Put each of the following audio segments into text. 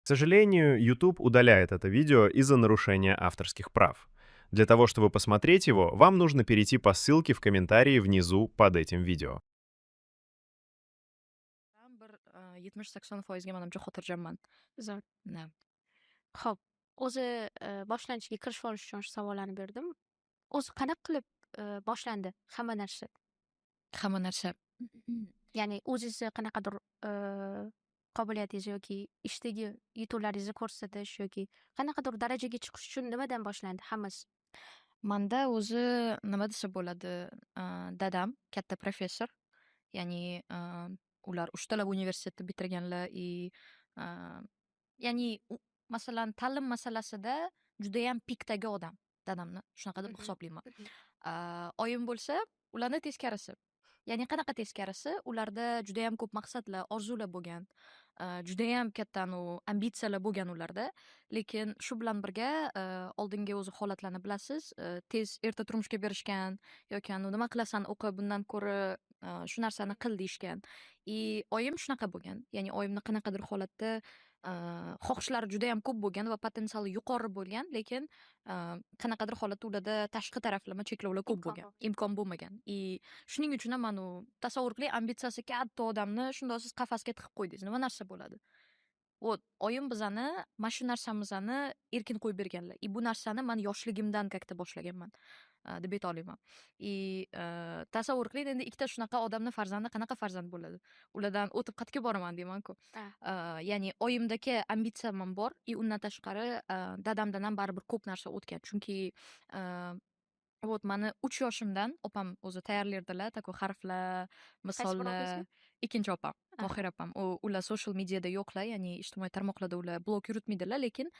К сожалению, YouTube удаляет это видео из-за нарушения авторских прав. Для того, чтобы посмотреть его, вам нужно перейти по ссылке в комментарии внизу под этим видео. Bir 70-80% manimcha xotirjamman. Zo'r. Da. Xo'p, o'zi boshlanishiga kirishib olish uchun shu savollarni berdim. O'zi qanaqa qilib boshlandi hamma narsa? Hamma narsa. Ya'ni o'zingizni qanaqadir qobiliyatingiz yoki ishdagi yutug'laringizni ko'rsatish yoki qanaqadir darajaga chiqish uchun nimadan boshlandi hammasi? Manda o'zi nima desa bo'ladi, dadam katta professor. Ya'ni, ular uchtalab universitetni bitirganlar a, ya'ni masalan, ta'lim masalasida judayam pikdagi odam dadamni. Shunaqa deb hisoblayman. Oyim bo'lsa, ularni teskarisi. Ya'ni qanaqa teskarisi? Ularda judayam ko'p maqsadlar, orzular bo'lgan. Judayam katta ambitsiyalar bo'lgan ularda. Lekin shu bilan birga, oldingi o'zi holatlarni bilasiz. Tez erta turmushga berishgan yoki nima qilasan o'qi, bundan ko'ra shu narsani qil deyishgan. Oyim shunaqa bo'lgan. Ya'ni oyimni qanaqadir holatda xohishlari judayam ko'p bo'lgan va potensiali yuqori bo'lgan, lekin qanaqadir holatda ularda tashqi taraflama cheklovlar ko'p Imkon bo'lgan, bo'lmagan. imkon bo'lmagan. Shuning uchun ham tasavvur qiling, ambitsiyasi katta odamni shundoq siz qafasga tiqib qo'ydingiz. Nima narsa bo'ladi? Oyim bizani mana shu narsamizni erkin qo'yib berganlar. Bu narsani man yoshligimdan как-то boshlaganman, deb ayta olaman. Tasavvur qiling, endi ikkita shunaqa odamni farzandi qanaqa farzand bo'ladi? Ulardan o'tib qayerga boraman deyman-ku. Ya'ni oyimdagi ambitsiyam ham bor, undan tashqari dadamdan ham baribir ko'p narsa o'tgan. Chunki mani 3 yoshimdan opam o'zi tayyorlardilar, taku harflar, Qaysi bir opangizmi? misollar. Ikkinchi opam, Mohira opam. Ular social mediada yo'qlar, ya'ni ijtimoiy tarmoqlarda ular blog yuritmaydilar, lekin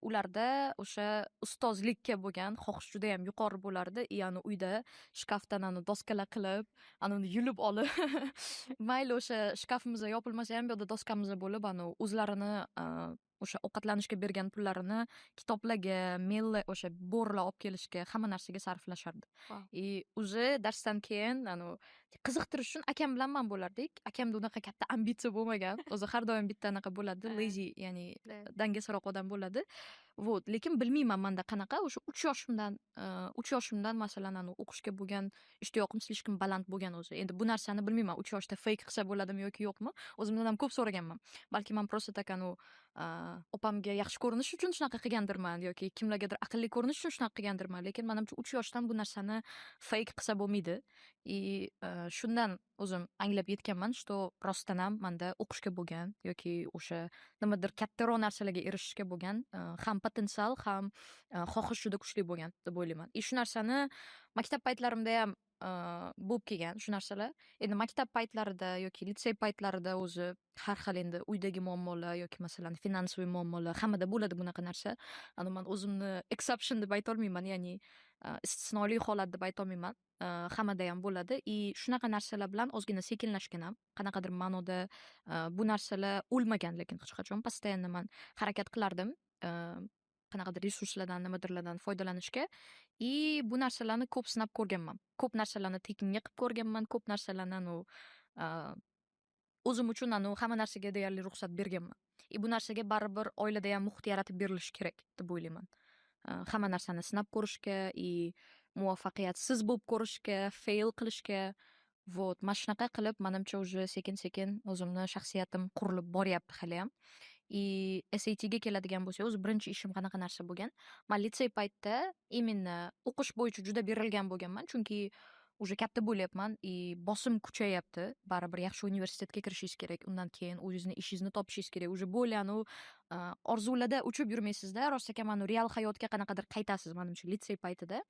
ularda o'sha ustozlikka bo'lgan xohish juda ham yuqori bo'lardi. Uyda shkafdan doskalar qilib, uni yulib olib, mayli o'sha shkafimiz yopilmasa ham, bu yerda doskamiz bo'lib, o'zlarini o'sha ovqatlanishga bergan pullarini kitoblarga, o'sha bo'rlar olib kelishga, hamma narsaga sarflashardi. Wow. O'zi darsdan keyin qiziqtirish uchun akam bilan man bo'lardik. Akamda unaqa katta ambitsiya bo'lmagan. O'zi har doim bitta anaqa bo'ladi, lazy, ya'ni dangasoroq odam bo'ladi. Lekin bilmayman manda qanaqa, o'sha 3 yoshimdan masalan o'qishga bo'lgan ishtiyoqim slishkim baland bo'lgan o'zi. Endi bu narsani bilmayman, 3 yoshda fake qilsa bo'ladimi yoki yo'qmi? O'zimdan ham ko'p so'raganman. Balki man просто так opamga yaxshi ko'rinish uchun shunaqa qilgandirman yoki kimlargadir aqlli ko'rinish uchun shunaqa qilgandirman. Lekin menimcha 3 yoshdan bu narsani fake qilsa bo'lmaydi. Shundan o'zim anglab yetganman, что rostdan ham manda o'qishga bo'lgan yoki o'sha nimadir kattaroq narsalarga erishishga bo'lgan ham potensial, ham xohish juda kuchli bo'lgan deb o'ylayman. Shu narsani maktab paytlarimda ham bo'lib kelgan shu narsalar. Endi maktab paytlarida yoki litsey paytlarida o'zi har xil endi uydagi muammolar yoki masalan finansiy muammolar hammada bo'ladi bunaqa narsa. Man o'zimni exception deb ayta olmayman, ya'ni istisnoli holat deb ayta olmayman. Hammada ham bo'ladi. Shunaqa narsalar bilan ozgina sekinlashgan ham. Qanaqadir ma'noda bu narsalar o'lmagan, lekin hech qachon постоянно man harakat qilardim. Qanaqadir resurslardan, nimadirlardan foydalanishga. Bu narsalarni ko'p sinab ko'rganman. Ko'p narsalarni tekinga qilib ko'rganman, ko'p narsalarni o'zim uchun hamma narsaga deyarli ruxsat berganman. Bu narsaga baribir oilada ham muhit yaratib berilishi kerak deb o'ylayman. Hamma narsani sinab ko'rishga, muvaffaqiyatsiz bo'lib ko'rishga, fail qilishga. Mana shunaqa qilib, menimcha уже sekin-sekin o'zimni shaxsiyatim qurilib boryapti hali ham. SATga keladigan bo'lsak, o'zi birinchi ishim qanaqa narsa bo'lgan? Men litsey paytda именно o'qish bo'yicha juda berilgan bo'lganman, chunki уже katta bo'lyapman, bosim kuchayapti. Baribir yaxshi universitetga kirishingiz kerak. Undan keyin o'zingizni ishingizni topishingiz kerak. Уже bo'ldi, orzularda uchib yurmaysizda, rostaki real hayotga qanaqadir qaytasiz, menimcha litsey paytida.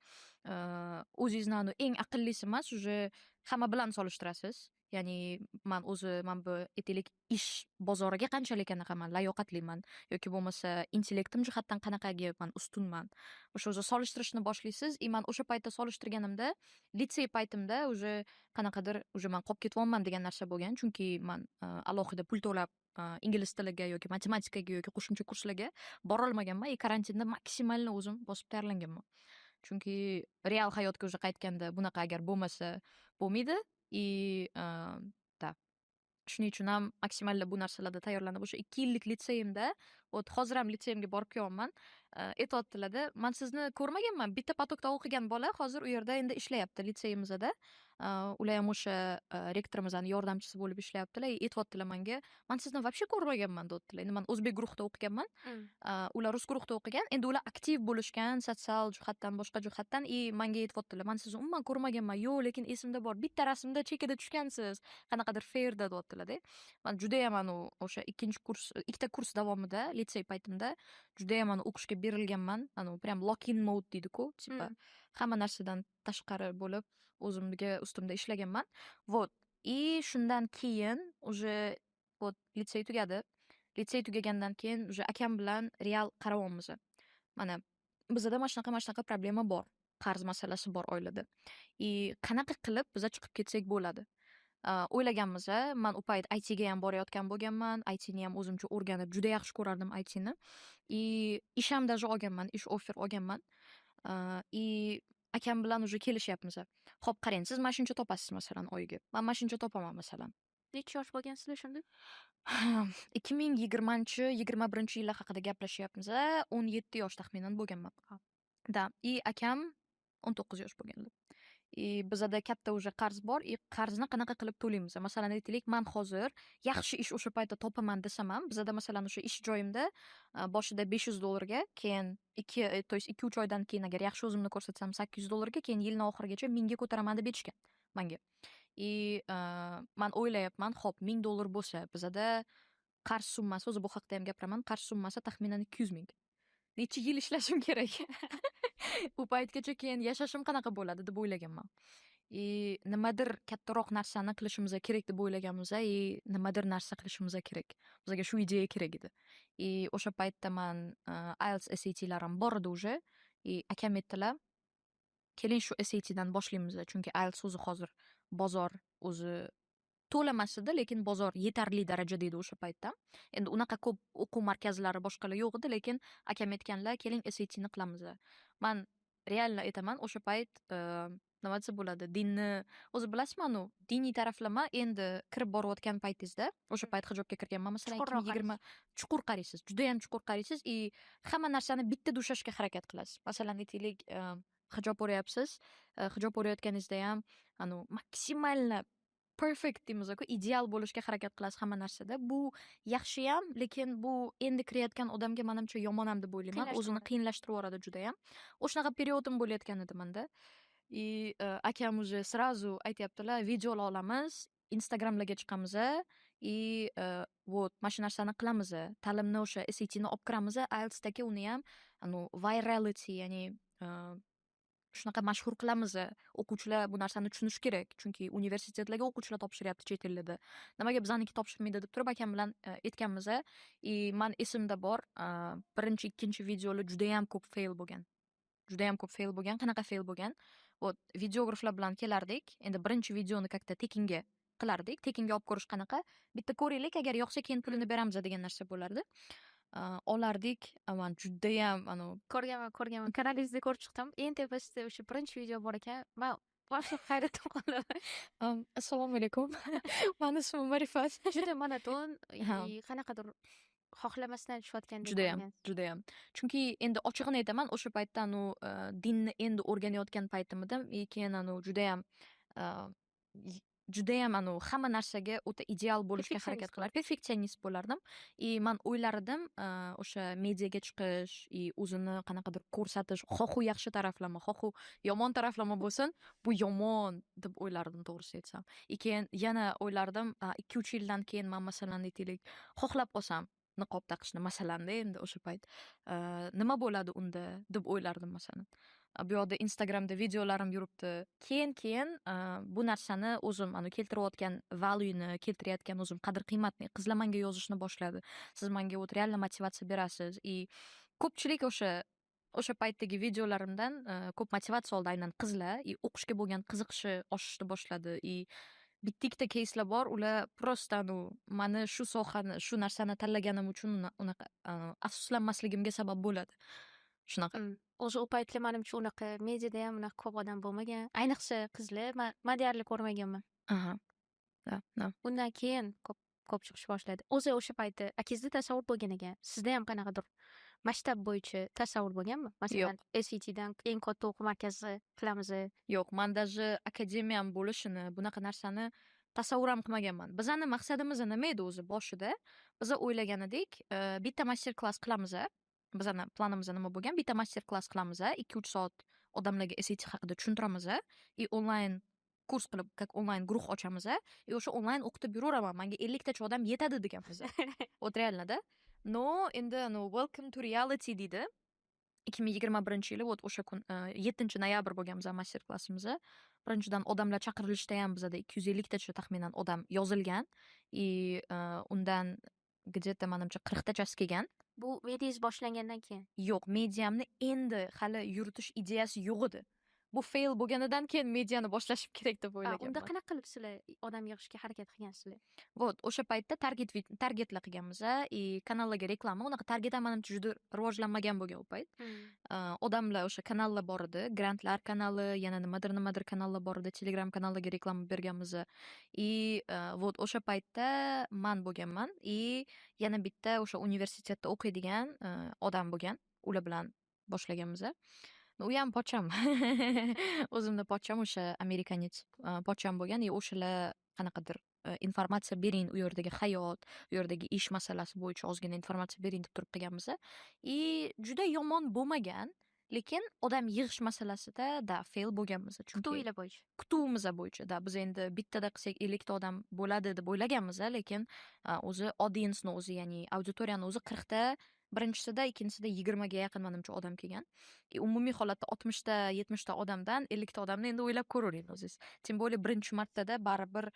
O'zingizni eng aqllisi emas, уже hamma bilan solishtirasiz. Ya'ni man bu aytaylik ish bozoriga qanchalik man layoqatliman yoki bo'lmasa intellektim jihatdan qanaqaga man ustunman. O'sha solishtirishni boshlaysiz. Man o'sha paytda solishtirganimda, litsey paytimda qanaqadir man qolib ketyapman degan narsa bo'lgan. Chunki man alohida pul to'lab ingliz tiliga yoki matematikaga yoki qo'shimcha kurslarga bora olmaganman. Karantinda maksimalni o'zim bosib tayyorlanganman. Chunki real hayotga qaytganda bunaqa agar bo'lmasa bo'lmaydi. Da. shuning uchun ham maksimallab bu narsalarda tayyorlanib o'sha 2 yillik litseyimda hozir ham litseyimga borib kelyapman. Aytyaptilarda, man sizni ko'rmaganman, bitta potokda o'qigan bola hozir u yerda endi ishlayapti litseyimizda. Ular ham o'sha rektorimizning yordamchisi bo'lib ishlayaptilar. Aytyaptilar menga, man sizni вообще ko'rmaganman deyaptilar. Endi man o'zbek guruhda o'qiganman. Ular rus guruhda o'qigan. Endi ular aktiv bo'lishgan sotsial jihatdan, boshqa jihatdan menga aytyaptilar, man sizni umuman ko'rmaganman. Yo'q, lekin esimda bor. Bitta rasmda chekada tushgansiz. Qanaqadir fairda deyaptilar-da. Man juda ham o'sha ikkita kurs davomida litsey paytimda juda ham o'qishga berilganman. Prям lock-in mode deydi-ku, tipa hamma narsadan tashqari bo'lib o'zimga ustimda ishlaganman. И shundan keyin уже litsey tugadi. Litsey tugagandan keyin уже akam bilan real qaryapmiz. Mana bizda mana shunaqa problema bor. Qarz masalasi bor oilada. Qanaqa qilib biz chiqib ketsak bo'ladi? O'ylaganmiz. Man u payt ITga ham borayotgan bo'lganman. ITni ham o'zimcha o'rganib juda yaxshi ko'rardim ITni. Ish ham даже olganman, ish offer olganman. Akam bilan уже kelishyapmiz. Xo'p, qarang, siz mana shuncha topasiz masalan oyiga. Men mana shuncha topaman masalan. Necha yosh bo'lgansizlar shunda? 2020-21 yillar haqida gaplashyapmiz. 17 yosh taxminan bo'lganman. Da, akam 19 yosh bo'lganlar. Bizda katta уже qarz bor. Qarzni qanaqa qilib to'laymiz? Masalan, aytaylik, men hozir yaxshi ish o'sha paytda topaman desam ham, bizda masalan o'sha ish joyimda boshida $500 ga, keyin 2-3 oydan keyin agar yaxshi o'zimni ko'rsatsam $800 ga, keyin yilning oxirigacha 1000 ga ko'taraman deb aytishgan menga. Men o'ylayapman, xo'p, $1000 bo'lsa, bizda qarz summasi, o'zi bu haqda ham gapiraman, qarz summasi taxminan 200 ming. Necha yil ishlashim kerak? U paytgacha keyin yashashim qanaqa bo'ladi deb o'ylaganman. Nimadir kattaroq narsani qilishimiz kerak deb o'ylaganmiz. Nimadir narsa qilishimiz kerak. Bizga shu ideya kerak edi. O'sha paytda men IELTS SATlarim bor edi уже. Akam aytdilar, keling shu SATdan boshlaymiz, chunki IELTS o'zi hozir bozor o'zi to'lamas edi, lekin bozor yetarli darajada edi o'sha paytda. Endi unaqa ko'p o'quv markazlari boshqalar yo'q edi, lekin akam aytganlar, keling SATni qilamiz. Men realni aytaman, o'sha payt nima desa bo'ladi, dinni o'zi bilasizmi, diniy taraflama endi kirib borayotgan paytingizda, o'sha payt hijobga kirganman, masalan 2020 chuqur qaraysiz, juda ham chuqur qaraysiz, hamma narsani bitta ushlashga harakat qilasiz. Masalan, aytaylik, hijob o'rayapsiz, hijob o'rayotganingizda ham maksimalni perfect deymiz-ku, ideal bo'lishga harakat qilasiz hamma narsada. Bu yaxshi ham, lekin bu endi kirayotgan odamga menimcha yomon ham deb o'ylayman. O'zini qiyinlashtirib yuboradi juda ham. O'shanaqa periodim bo'layotgan edi menda. Akam уже сразу aytayaptilar, videolar olamiz, Instagramlarga chiqamiz, mana shu narsani qilamiz. Ta'limni o'sha SATni olib kiramiz, IELTSdagi uni ham virality, ya'ni shunaqa mashhur qilamiz. O'quvchilar bu narsani tushunishi kerak, chunki universitetlarga o'quvchilar topshiryapti chet elda. Nimaga bizaniki topshirmaydi deb turib akam bilan aytganmiz. Men esimda bor, birinchi, ikkinchi videolar juda ham ko'p fail bo'lgan. Qanaqa fail bo'lgan? Videograflar bilan kelardik. Endi birinchi videoni katta tekinga qilardik. Tekinga olib ko'rish qanaqa? Bitta ko'raylik, agar yoqsa keyin pulini beramiz degan narsa bo'lardi. Olardik, men juda ham ko'rganman. Kanalingizda ko'rib chiqdim. Eng tepasida o'sha birinchi video bor ekan. Men boshqa hayratdan qoldim. Assalomu alaykum. Meni ismim Marifat. Juda monoton, qanaqadir xohlamasdan tushayotgandek. Juda ham. Chunki endi ochig'ini aytaman, o'sha paytda dinni endi o'rganayotgan paytimda, keyin juda ham hamma narsaga o'ta ideal bo'lishga harakat qilar, perfeksionist bo'lardim. Men o'ylardim, o'sha mediaga chiqish, o'zini qanaqadir ko'rsatish, xo'hu yaxshi taraflama, xo'hu yomon taraflama bo'lsin, bu yomon deb o'ylardim, to'g'risi aytsam. Keyin yana o'ylardim, 2-3 yildan keyin men masalan aytaylik, xohlab qolsam niqob taqishni masalanda, endi o'sha payt nima bo'ladi unda deb o'ylardim masalan. Bu yoqda Instagramda videolarim yuribdi. Keyin bu narsani o'zim keltirayotgan valueni, keltirayotgan o'zim qadr-qiymatni qizlar menga yozishni boshladi. Siz menga real motivatsiya berasiz. Ko'pchilik o'sha paytdagi videolarimdan ko'p motivatsiya oldi aynan qizlar, o'qishga bo'lgan qiziqishi oshishni boshladi. Bitta keyslar bor, ular prosta meni shu sohani, shu narsani tanlaganim uchun unaqa afsuslanmasligimga sabab bo'ladi. Shunaqa. O'zi u paytlar menimcha unaqa mediada ham unaqa ko'p odam bo'lmagan. Ayniqsa qizlar, men deyarli ko'rmaganman. Da, da. Undan keyin ko'p chiqish boshladi. O'zi o'sha payti akangizda tasavvur bo'lgan ekan. Sizda ham qanaqadir masshtab bo'yicha tasavvur bo'lganmi? Masalan, Yo'q. SVTdan eng katta o'quv markazi qilamiz. Yo'q, man даже akademiyam bo'lishini, bunaqa narsani tasavvur ham qilmaganman. Bizani maqsadimiz nima edi o'zi boshida? Biza o'ylagan edik, bitta master klass qilamiz. Bizani planimiz nima bo'lgan? Bitta master klass qilamiz, 2-3 soat odamlarga SAT haqida tushuntiramiz и onlayn kurs qilib, как onlayn guruh ochamiz, и o'sha onlayn o'qitib yuraveraman. Menga 50 tacha odam yetadi deganmiz. Вот реально-da. No, endi welcome to reality deydi. 2021-yili o'sha kun 7-noyabr bo'lgan biza master klassimiz. Birinchidan odamlar chaqirilishda ham bizada 250 tacha taxminan odam yozilgan и undan где-то manimcha 40 tachasi kelgan. Bu mediangiz boshlangandan keyin. Yo'q, mediamni endi hali yuritish ideyasi yo'q edi. Bu fail bo'lganidan keyin mediani boshlashim kerak deb Unda o'ylaganman. qanaqa qilib sizlar odam yig'ishga harakat qilgansizlar? Вот, o'sha paytda targetlar qilganmiz и kanallarga reklama. Unaqa target ham manimcha juda rivojlanmagan bo'lgan u payt. Odamlar o'sha kanallar bor edi, grantlar kanali, yana nimadir kanallar bor edi, Telegram kanallarga reklama berganmiz. И вот o'sha paytda man bo'lganman и yana bitta o'sha universitetda o'qiydigan odam bo'lgan. Ular bilan boshlaganmiz. U ham pocham. O'zimni pocham o'sha amerikanец pocham bo'lgan и o'shalar qanaqadir informatsiya bering, u yerdagi hayot, u yerdagi ish masalasi bo'yicha ozgina informatsiya bering deb turib qilganmiz. И juda yomon bo'lmagan, lekin odam yig'ish masalasida fail bo'lganmiz. Chunki Kutuvinglar bo'yicha. kutuvimiz bo'yicha biz endi bittada qilsak 50 ta odam bo'ladi deb o'ylaganmiz, lekin o'zi audiensni o'zi, ya'ni auditoriyani o'zi 40 ta, birinchisida, ikkinchisida 20 ga yaqin manimcha odam kelgan. Umumiy holatda 60 ta, 70 ta odamdan 50 ta odamni endi o'ylab ko'ravering o'zingiz. Tim более birinchi martada baribir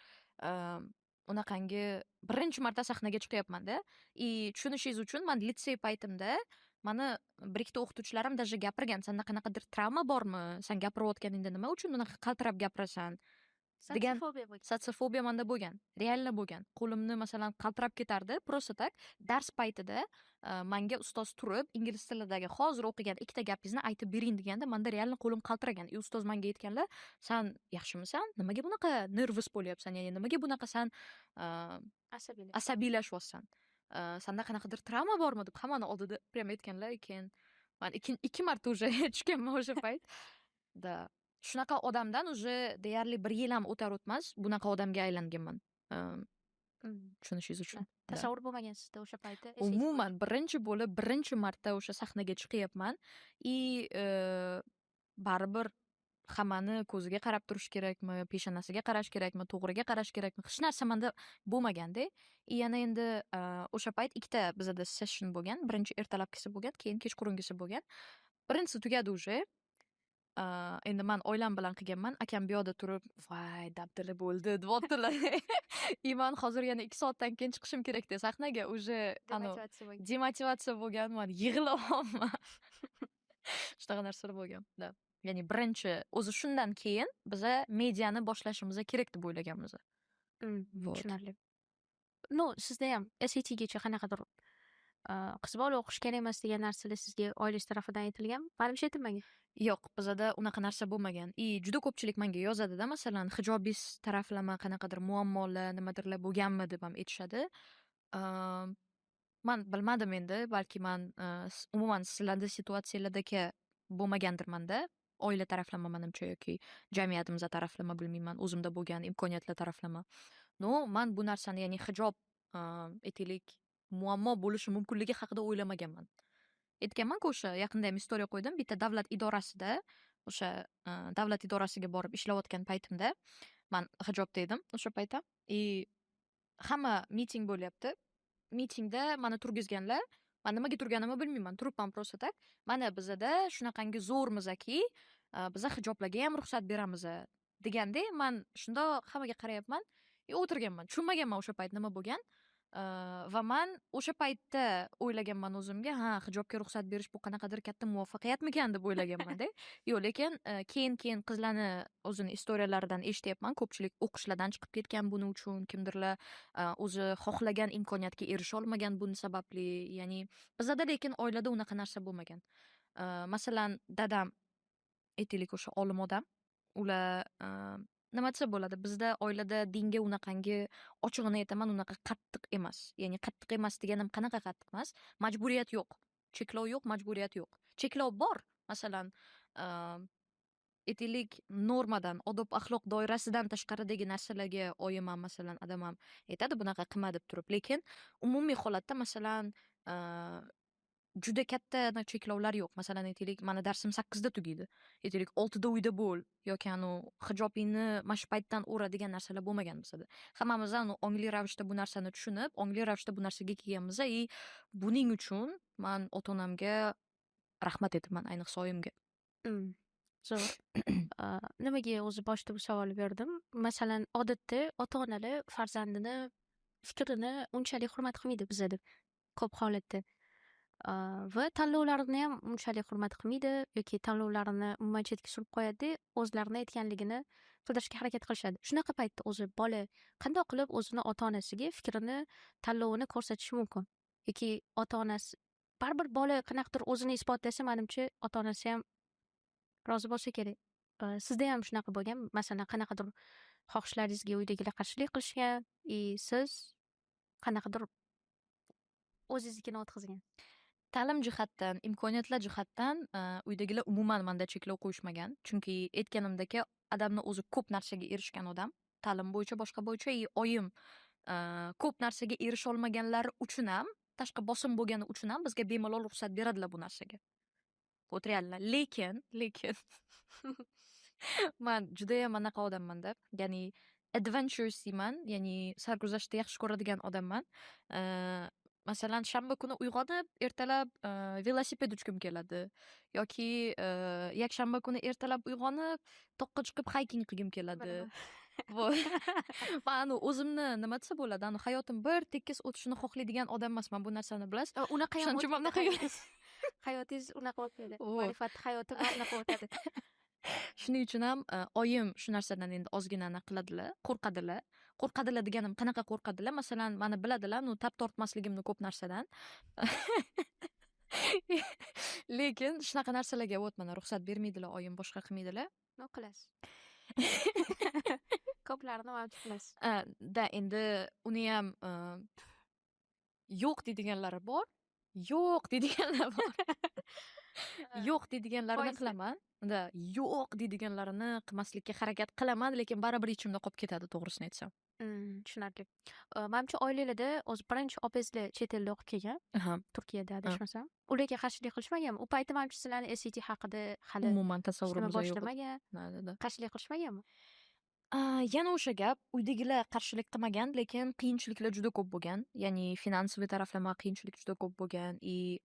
unaqangi birinchi marta sahnaga chiqyapman-da. И tushunishingiz uchun men litsey paytimda mani bir ikkita o'qituvchilarim даже gapirgan, senda qanaqadir travma bormi? Sen gapirayotganingda nima uchun bunaqa qaltirab gapirasan? degan Sotsiyofobiya bo'lgan. sotsiofobiya menda bo'lgan. Realni bo'lgan. Qo'limni masalan qaltirab ketardi. Просто tak dars paytida menga ustoz turib, ingliz tilidagi hozir o'qigan ikkita gapingizni aytib bering deganda, menda realni qo'lim qaltiragan. Ustoz menga aytganlar, "Sen yaxshimisan? Nimaga bunaqa nervous bo'lyapsan? Ya'ni nimaga bunaqa sen asabiylashyapsan? Senda qanaqadir travma bormi?" deb hammani oldida prям aytganlar. Keyin men ikki marta уже tushganman o'sha payt. Da shunaqa odamdan уже deyarli 1 yil ham o'tar o'tmas bunaqa odamga aylanganman. Tushunishingiz uchun. Tasavvur bo'lmagan sizda o'sha payti. Umuman birinchi marta o'sha sahnaga chiqyapman и baribir hammani ko'ziga qarab turish kerakmi, peshonasiga qarash kerakmi, to'g'riga qarash kerakmi, hech narsa menda bo'lmaganda. Yana endi o'sha payt ikkita bizada session bo'lgan. Birinchi ertalabkisi bo'lgan, keyin kechqurungisi bo'lgan. Birinchisi tugadi уже. Endi men oilam bilan qilganman. Akam bu yoqda turib, "Voy, dabdili bo'ldi" deyaptilar. И men hozir yana 2 soatdan keyin chiqishim kerak-da sahnaga. Уже demotivatsiya bo'lgan, men yig'layapman. Shunaqa narsalar bo'lgan. Da. Ya'ni birinchi o'zi shundan keyin biza mediani boshlashimiz kerak deb o'ylaganmiz. Tushunarli. No, sizda ham SATgacha qanaqadir qiz bola o'qish kerak emas degan narsalar sizga oilangiz tarafidan aytilganmi? Menimcha aytilmagan. Yo'q, bizada unaqa narsa bo'lmagan. Juda ko'pchilik menga yozadi-da, masalan, hijobis taraflama qanaqadir muammolar, nimadirlar bo'lganmi deb ham aytishadi. Men bilmadim endi, balki men umuman sizlarda situatsiyalardagi bo'lmagandirman-da. Oila taraflama menimcha yoki jamiyatimiz taraflama bilmayman, o'zimda bo'lgan imkoniyatlar taraflama. No, men bu narsani, ya'ni hijob aytaylik muammo bo'lishi mumkinligi haqida o'ylamaganman. Aytganman-ku, o'sha yaqinda ham istoriya qo'ydim. Bitta davlat idorasida, o'sha davlat idorasiga borib ishlayotgan paytimda men hijobda edim o'sha paytda. Hamma miting bo'lyapti. Mitingda meni turgizganlar. Men nimaga turganimni bilmayman. Turibman просто tak. Mana bizada shunaqangi zo'rmizaki, biza hijoblarga ham ruxsat beramiz deganda, men shunda hammaga qarayapman. O'tirganman. Tushunmaganman o'sha payt nima bo'lgan. Va men o'sha paytda o'ylaganman o'zimga, hijobga ruxsat berish bu qanaqadir katta muvaffaqiyatmikan deb o'ylaganman-da. Yo'q, lekin keyin qizlarni o'zini istoriyalaridan eshityapman. Ko'pchilik o'qishlardan chiqib ketgan buning uchun, kimdirlar o'zi xohlagan imkoniyatga erisha olmagan buni sababli. Ya'ni bizada lekin oilada unaqa narsa bo'lmagan. Masalan, dadam aytaylik o'sha olim odam, ular nima desa bo'ladi, bizda oilada dinga unaqangi ochig'ini aytaman, unaqa qattiq emas. Ya'ni qattiq emas deganim qanaqa qattiq emas? Majburiyat yo'q. Cheklov yo'q, majburiyat yo'q. Cheklov bor. Masalan, aytaylik, normadan, odob axloq doirasidan tashqaridagi narsalarga oyim ham, masalan, adam ham aytadi bunaqa qilma deb turib. Lekin umumiy holatda, masalan, juda katta cheklovlar yo'q. Masalan, aytaylik, mani darsim 8da tugaydi. Aytaylik, 6da uyda bo'l yoki hijobingni mana shu paytdan o'ra degan narsalar bo'lmagan bizada. Hammamiz ongli ravishda bu narsani tushunib, ongli ravishda bu narsaga kelganmiz. Buning uchun men ota-onamga rahmat aytaman, ayniqsa oyimga. Zo'r. Nimaga o'zi boshida bu savol berdim? Masalan, odatda ota-onalar farzandini fikrini unchalik hurmat qilmaydi bizada ko'p holatda. Va tanlovlarini ham unchalik hurmat qilmaydi yoki tanlovlarini umuman chetga surib qo'yadi, o'zlarini aytganligini qildirishga harakat qilishadi. Shunaqa paytda o'zi bola qanday qilib o'zini ota-onasiga fikrini, tanlovini ko'rsatishi mumkin? Yoki ota-onasi baribir bola qanaqadir o'zini isbotlasa, menimcha ota-onasi ham rozi bo'lsa kerak. Sizda ham shunaqa bo'lgan? Masalan, qanaqadir xohishlaringizga uydagilar qarshilik qilishgan, siz qanaqadir o'zingiznikini o'tkazgan? Ta'lim jihatdan, imkoniyatlar jihatdan uydagilar umuman menda cheklov qo'yishmagan. Chunki aytganimdek, odamni o'zi ko'p narsaga erishgan odam, ta'lim bo'yicha, boshqa bo'yicha, oyim ko'p narsaga erisha olmaganlari uchun ham, tashqi bosim bo'lgani uchun ham bizga bemalol ruxsat beradilar bu narsaga. Вот реально. Lekin men judayam anaqa odamman-da. Ya'ni adventurous deyman, ya'ni sarguzashtni yaxshi ko'radigan odamman. Masalan, shanba kuni uyg'onib, ertalab velosiped uchgim keladi. Yoki yakshanba kuni ertalab uyg'onib, toqqa chiqib hiking qilgim keladi. Men o'zimni nima desa bo'ladi, hayotim bir tekis o'tishini xohlaydigan odam emasman, bu narsani bilasiz. Unaqa ham Shuning uchun mana hayotingiz unaqa o'tadi. Ma'rifat hayoti unaqa o'tadi. Shuning uchun ham oyim shu narsadan endi ozgina qiladilar, qo'rqadilar. Qo'rqadilar deganim qanaqa qo'rqadilar? Masalan, meni biladilar, tap tortmasligimni ko'p narsadan. Lekin shunaqa narsalarga mana ruxsat bermaydilar, oyim boshqa qilmaydilar. Nima qilasiz? Ko'plarni mavjud qilasiz. Da endi uni ham yo'q deydiganlari bor, yo'q deydiganlar bor. Yo'q deydiganlarini qilaman. Yo'q deydiganlarini qilmaslikka harakat qilaman, lekin baribir ichimda qolib ketadi, to'g'risini aytsam. Tushunarli. Menimcha oilalarda o'zi birinchi opangizlar chet elda o'qib kelgan, Turkiyada adashmasam. Ularga qarshilik qilishmaganmi? U payti menimcha sizlarni SAT haqida hali umuman tasavvurimizda yo'q. boshlamagan. Qarshilik qilishmaganmi? Yana o'sha gap, uydagilar qarshilik qilmagan, lekin qiyinchiliklar juda ko'p bo'lgan. Ya'ni finansiy taraflama qiyinchilik juda ko'p bo'lgan.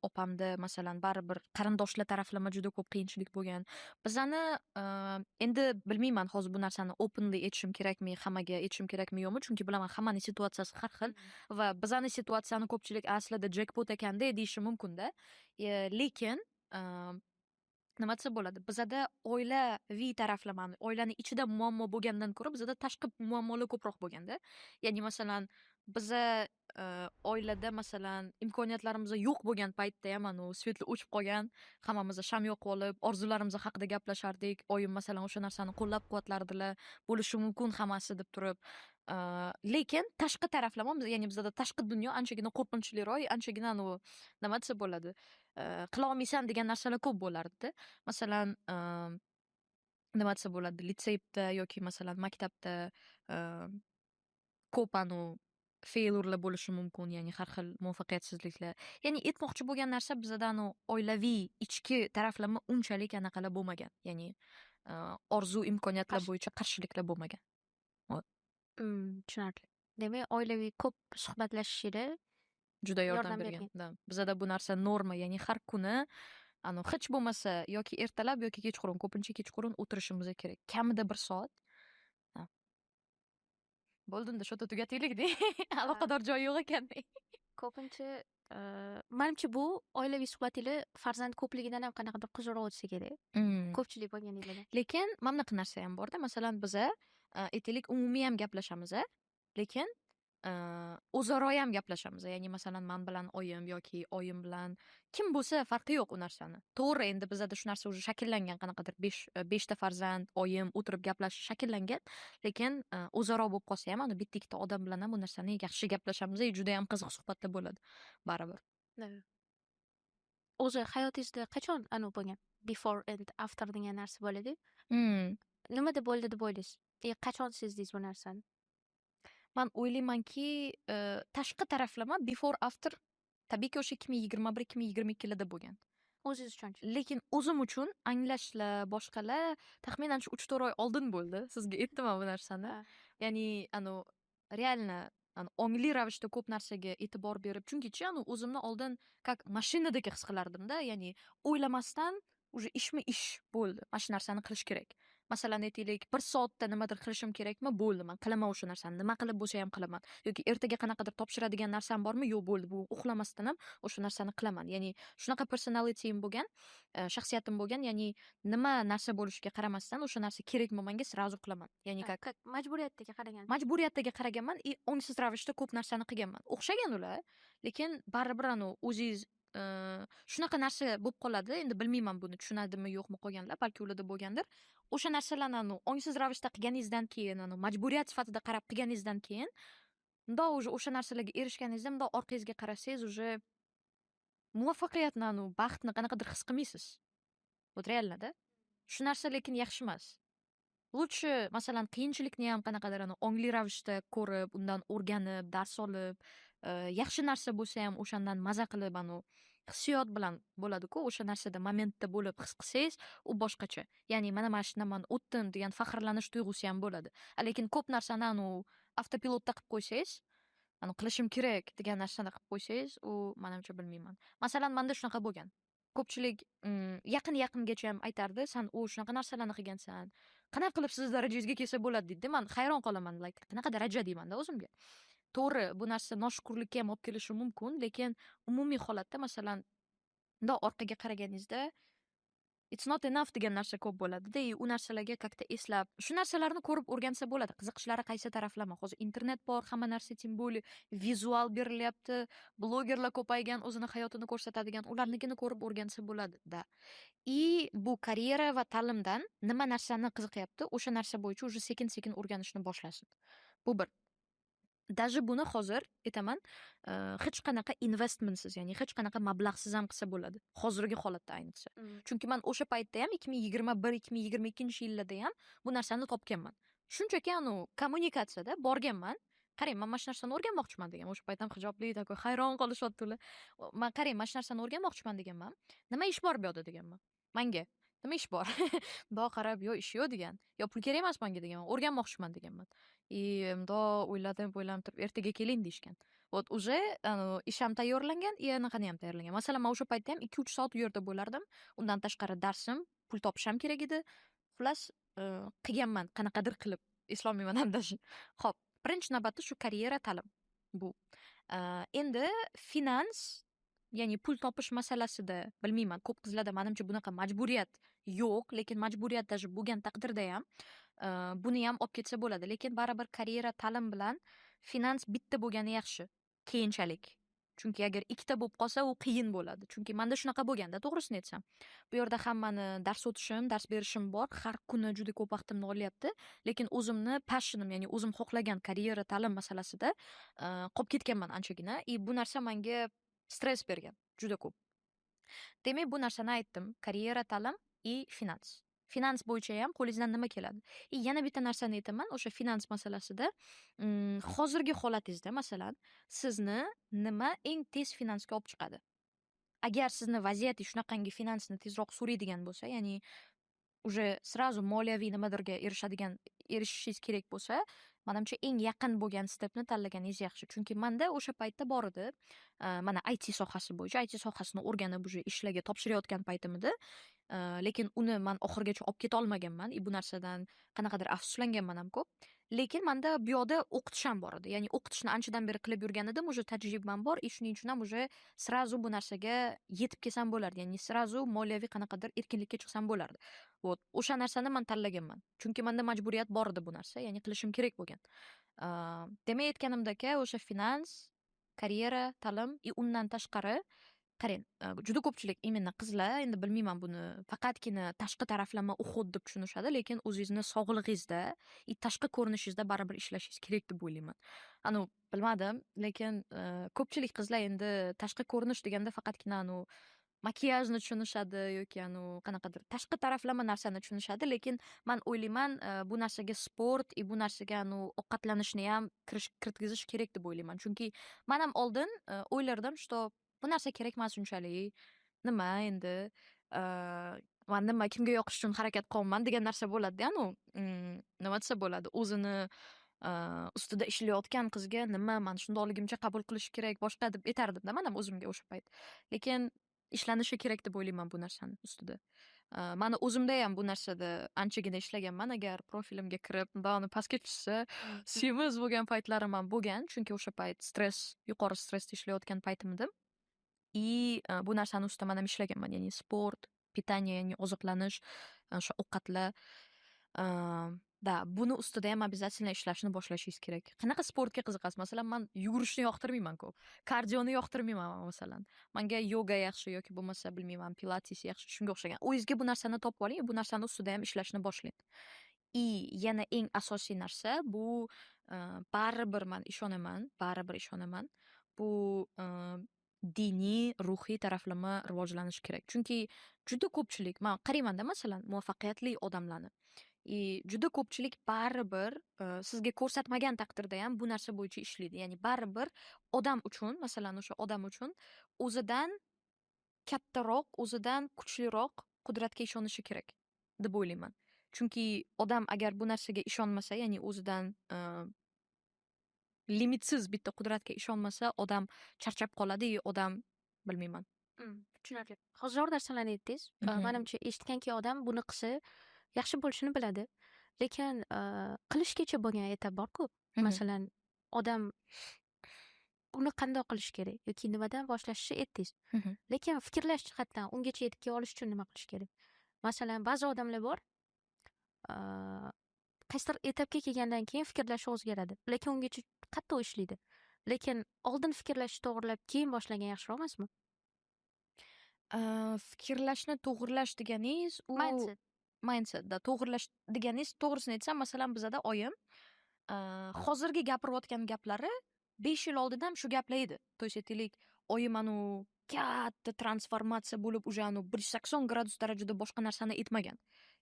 Opamda masalan baribir qarindoshlar taraflama juda ko'p qiyinchilik bo'lgan. Bizani endi bilmayman hozir bu narsani openly aytishim kerakmi, hammaga aytishim kerakmi yo'qmi, chunki bilaman hammaning situatsiyasi har xil va bizani situatsiyani ko'pchilik aslida jackpot ekanda deyishi mumkin-da. Lekin nima desa bo'ladi, bizada oilaviy taraflamani, oilani ichida muammo bo'lgandan ko'ra bizada tashqi muammolar ko'proq bo'lganda. Ya'ni masalan, biza oilada masalan imkoniyatlarimiz yo'q bo'lgan paytda ham svetli o'chib qolgan, hammamiz sham yoqib olib, orzularimiz haqida gaplashardik. Oyim masalan o'sha narsani qo'llab-quvvatlardilar, bo'lishi mumkin hammasi deb turib. Lekin tashqi taraflama, ya'ni bizada tashqi dunyo anchagina qo'rqinchliroq, anchagina nima desa bo'ladi, qila olmaysan degan narsalar ko'p bo'lardi. Masalan, nima desa bo'ladi, litseyda yoki masalan maktabda ko'p failurlar bo'lishi mumkin, ya'ni har xil muvaffaqiyatsizliklar. Ya'ni aytmoqchi bo'lgan narsa bizada oilaviy ichki taraflama unchalik anaqalar bo'lmagan. Ya'ni orzu imkoniyatlar bo'yicha qarshiliklar bo'lmagan. Tushunarli. Demak, oilaviy ko'p suhbatlashishida juda yordam bergan. Bizada bu narsa norma, ya'ni har kuni hech bo'lmasa yoki ertalab yoki kechqurun, ko'pincha kechqurun o'tirishimiz kerak. Kamida 1 soat. Bo'ldimda, shu yerda tugataylik-da. Aloqador joy yo'q ekanda. Ko'pincha menimcha bu oilaviy suhbatinglar farzand ko'pligidan ham qanaqadir qiziqroq o'tsa kerak. Ko'pchilik bo'lganinglarda. Lekin mana bunaqa narsa ham bor-da. Masalan, biza aytaylik umumiy ham gaplashamiz, lekin o'zaro ham gaplashamiz. Ya'ni masalan men bilan oyim yoki oyim bilan kim bo'lsa farqi yo'q u narsani. To'g'ri, endi bizda shu narsa уже shakllangan, qanaqadir 5 ta farzand, oyim o'tirib gaplashish shakllangan, lekin o'zaro bo'lib qolsa ham ana bitta ikkita odam bilan ham bu narsani yaxshi gaplashamiz, juda ham qiziq suhbatlar bo'ladi baribir. O'zi hayotingizda qachon bo'lgan? Before and after degan narsa bo'ladi. Nima deb bo'ldi deb o'ylaysiz? Qachon sezdingiz bu narsani? Man o'ylaymanki, tashqi taraflama before after tabiiyki o'sha 2021-2022 yilida bo'lgan. O'zingiz uchun. Lekin o'zim uchun anglashlar, boshqalar taxminan shu 3-4 oy oldin bo'ldi. Sizga aytdim bu narsani. Ya'ni реально ongli ravishda ko'p narsaga e'tibor berib, chunki o'zimni oldin как mashinadek his qilardim-da, ya'ni o'ylamasdan уже ishmi ish bo'ldi. Mana shu narsani qilish kerak. Masalan, aytaylik, 1 soatda nimadir qilishim kerakmi? Bo'ldi, men qilaman o'sha narsani. Nima qilib bo'lsa ham qilaman. Yoki ertaga qanaqadir topshiradigan narsam bormi? Yo'q, bo'ldi. Bu uxlamasdan ham o'sha narsani qilaman. Ya'ni shunaqa personalityim bo'lgan, shaxsiyatim bo'lgan, ya'ni nima narsa bo'lishiga qaramasdan o'sha narsa kerakmi menga sразу qilaman. Ya'ni majburiyatga qaraganman, ongsiz ravishda ko'p narsani qilganman. O'xshagan ular, lekin baribir o'zingiz shunaqa narsa bo'lib qoladi. Endi bilmayman buni tushunadimi yo'qmi qolganlar, balki ularda bo'lgandir. O'sha narsalarni ongsiz ravishda qilganingizdan keyin, majburiyat sifatida qarab qilganingizdan keyin, unda o'sha narsalarga erishganingizda, unda orqangizga qarasangiz, уже muvaffaqiyatni, baxtni qanaqadir his qilmaysiz. Вот реально-da. Shu narsa lekin yaxshi emas. Lutchi masalan qiyinchilikni ham qanaqadir ongli ravishda ko'rib, undan o'rganib, dars olib, yaxshi narsa bo'lsa ham o'shandan maza qilib, hissiyot bilan bo'ladi-ku, o'sha narsada momentda bo'lib his qilsangiz, u boshqacha. Ya'ni mana shundan men o'tdim degan faxrlanish tuyg'usi ham bo'ladi. Lekin ko'p narsani avtopilotda qilib qo'ysangiz, qilishim kerak degan narsani qilib qo'ysangiz, u menimcha bilmayman. Masalan, menda shunaqa bo'lgan. Ko'pchilik yaqingacha ham aytardi, "Sen shunaqa narsalarni qilgansan. Qanaqa qilib siz darajangizga kelsa bo'ladi?" deydi. Men hayron qolaman, qanaqa daraja deyman-da o'zimga. To'g'ri, bu narsa noshukurlikka ham olib kelishi mumkin, lekin umumiy holatda masalan, bundoq orqaga qaraganingizda it's not enough degan narsa ko'p bo'ladi-da, u narsalarga как-то eslab, shu narsalarni ko'rib o'rgansa bo'ladi. Qiziqishlari qaysi taraflama. Hozir internet bor, hamma narsa tем более vizual berilyapti, blogerlar ko'paygan, o'zini hayotini ko'rsatadigan, ularnikini ko'rib o'rgansa bo'ladi-da. Bu karyera va ta'limdan nima narsani qiziqyapti, o'sha narsa bo'yicha уже sekin-sekin o'rganishni boshlasin. Bu bir. Даже buni hozir aytaman, hech qanaqa investmentsiz, ya'ni hech qanaqa mablag'siz ham qilsa bo'ladi. Hozirgi holatda ayniqsa. Chunki men o'sha paytda ham 2021-2022 yillarda ham bu narsani topganman. Shunchaki kommunikatsiyada borganman. Qarang, men mana shu narsani o'rganmoqchiman degan. O'sha payt ham hijobli takoy hayron qolishyapti ular. Men qarang, mana shu narsani o'rganmoqchiman deganman. Nima ish bor bu yerda deganman. Menga nima ish bor? Bundoq qarab, yo ish yo'q degan. Yo pul kerak emas menga deganman. O'rganmoqchiman deganman. Bundoq o'yladim turib, ertaga keling deyishgan. Вот уже ish ham tayyorlangan, anaqani ham tayyorlangan. Masalan, men o'sha paytda ham 2-3 soat u yerda bo'lardim. Undan tashqari darsim, pul topishim kerak edi. Xullas, qilganman qanaqadir qilib. Eslolmayman hamda. Xo'p, birinchi navbatda shu karyera ta'lim. Bu. Endi finans, ya'ni pul topish masalasida bilmayman, ko'p qizlarda menimcha bunaqa majburiyat yo'q, lekin majburiyat даже bo'lgan taqdirda ham buni ham olib ketsa bo'ladi. Lekin baribir karyera ta'lim bilan finans bitta bo'lgani yaxshi keyinchalik. Chunki agar ikkita bo'lib qolsa, u qiyin bo'ladi. Chunki menda shunaqa bo'lganda, to'g'risini aytsam. Bu yerda hammani dars o'tishim, dars berishim bor, har kuni juda ko'p vaqtimni olyapti, lekin o'zimni passionim, ya'ni o'zim xohlagan karyera ta'lim masalasida qolib ketganman anchagina. Bu narsa menga stress bergan juda ko'p. Demak, bu narsani aytdim. Karyera ta'lim finans. Finans bo'yicha ham qo'lingizdan nima keladi? Yana bitta narsani aytaman, o'sha finans masalasida hozirgi holatingizda masalan, sizni nima eng tez finansga olib chiqadi? Agar sizni vaziyatingiz shunaqangi finansni tezroq so'raydigan bo'lsa, ya'ni уже сразу moliyaviy nimadirga erishishingiz kerak bo'lsa, menimcha eng yaqin bo'lgan stepni tanlaganingiz yaxshi. Chunki menda o'sha paytda bor edi, mana IT sohasi bo'yicha, IT sohasini o'rganib, уже ishlarga topshirayotgan paytim edi. lekin uni man oxirigacha olib keta olmaganman. Bu narsadan qanaqadir afsuslanganman ham ko'p. Lekin menda bu yoqda o'qitish ham bor edi. Ya'ni o'qitishni anchadan beri qilib yurgan edim, уже tajribam bor. Shuning uchun ham уже сразу bu narsaga yetib kelsam bo'lardi. Ya'ni sразу moliyaviy qanaqadir erkinlikka chiqsam bo'lardi. Вот, o'sha narsani man tanlaganman. Chunki menda majburiyat bor edi bu narsa, ya'ni qilishim kerak bo'lgan. Demak, aytganimdek, o'sha finans, karyera, ta'lim va undan tashqari qarang, juda ko'pchilik именно qizlar, endi bilmayman buni faqatgina tashqi taraflama uhud deb tushunishadi, lekin o'zingizni sog'lig'ingizda va tashqi ko'rinishingizda baribir ishlashingiz kerak deb o'ylayman. Bilmadim, lekin ko'pchilik qizlar endi tashqi ko'rinish deganda faqatgina makiyajni tushunishadi yoki qanaqadir tashqi taraflama narsani tushunishadi, lekin man o'ylayman, bu narsaga sport va bu narsaga ovqatlanishni ham kiritgizish kerak deb o'ylayman. Chunki men ham oldin o'ylardim, что bu narsa kerak emas unchalik. Nima endi man nima kimga yoqish uchun harakat qilyapman degan narsa bo'ladi-da, nima desa bo'ladi, o'zini ustida ishlayotgan qizga nima man shundoqligimcha qabul qilish kerak boshqa deb aytardim-da men ham o'zimga o'sha payt. Lekin ishlanishi kerak deb o'ylayman bu narsani ustida. Mani o'zimda ham bu narsada anchagina ishlaganman. Agar profilimga kirib, uni pastga tushsa, semiz bo'lgan paytlarim ham bo'lgan, chunki o'sha payt yuqori stressda ishlayotgan paytim edi. Bu narsani ustida men ham ishlaganman, ya'ni sport, pitание, ya'ni oziqlanish, o'sha ovqatlar. Buni ustida ham обязательно ishlashni boshlashingiz kerak. Qanaqa sportga qiziqasiz? Masalan, men yugurishni yoqtirmayman ko'p. Kardioni yoqtirmayman masalan. Menga yoga yaxshi yoki bo'lmasa bilmayman, pilates yaxshi, shunga o'xshagan. O'zingizga bu narsani topib oling, bu narsani ustida ham ishlashni boshlang. Yana eng asosiy narsa bu baribir men ishonaman, bu diniy, ruhiy taraflama rivojlanishi kerak. Chunki juda ko'pchilik, men qarayman-da masalan, muvaffaqiyatli odamlarni. Juda ko'pchilik baribir sizga ko'rsatmagan taqdirda ham bu narsa bo'yicha ishlaydi. Ya'ni baribir odam uchun, masalan, o'sha odam uchun o'zidan kattaroq, o'zidan kuchliroq qudratga ishonishi kerak deb o'ylayman. Chunki odam agar bu narsaga ishonmasa, ya'ni o'zidan limitsiz bitta qudratga ishonmasa, odam charchab qoladi, odam bilmayman. Tushunarli. Hozir zo'r narsalarni aytdingiz. Menimcha eshitganki odam buni qilsa yaxshi bo'lishini biladi. Lekin qilishgacha bo'lgan etap bor-ku. Masalan, odam uni qanday qilish kerak yoki nimadan boshlashni aytdingiz. Lekin fikrlash jihatdan ungacha yetib kela olish uchun nima qilish kerak? Masalan, ba'zi odamlar bor, qaysidir etapga kelgandan keyin fikrlashi o'zgaradi, lekin ungacha qattiq ishlaydi. Lekin oldin fikrlashni to'g'rilab, keyin boshlagan yaxshiroq emasmi? Fikrlashni to'g'irlash deganingiz mindset. To'g'irlash deganingiz, to'g'risini aytsam, masalan, bizada oyim hozirgi gapirayotgan gaplari 5 yil oldin ham shu gaplar edi. То есть aytaylik, oyim katta transformatsiya bo'lib, уже 180 gradus darajada boshqa narsani aytmagan.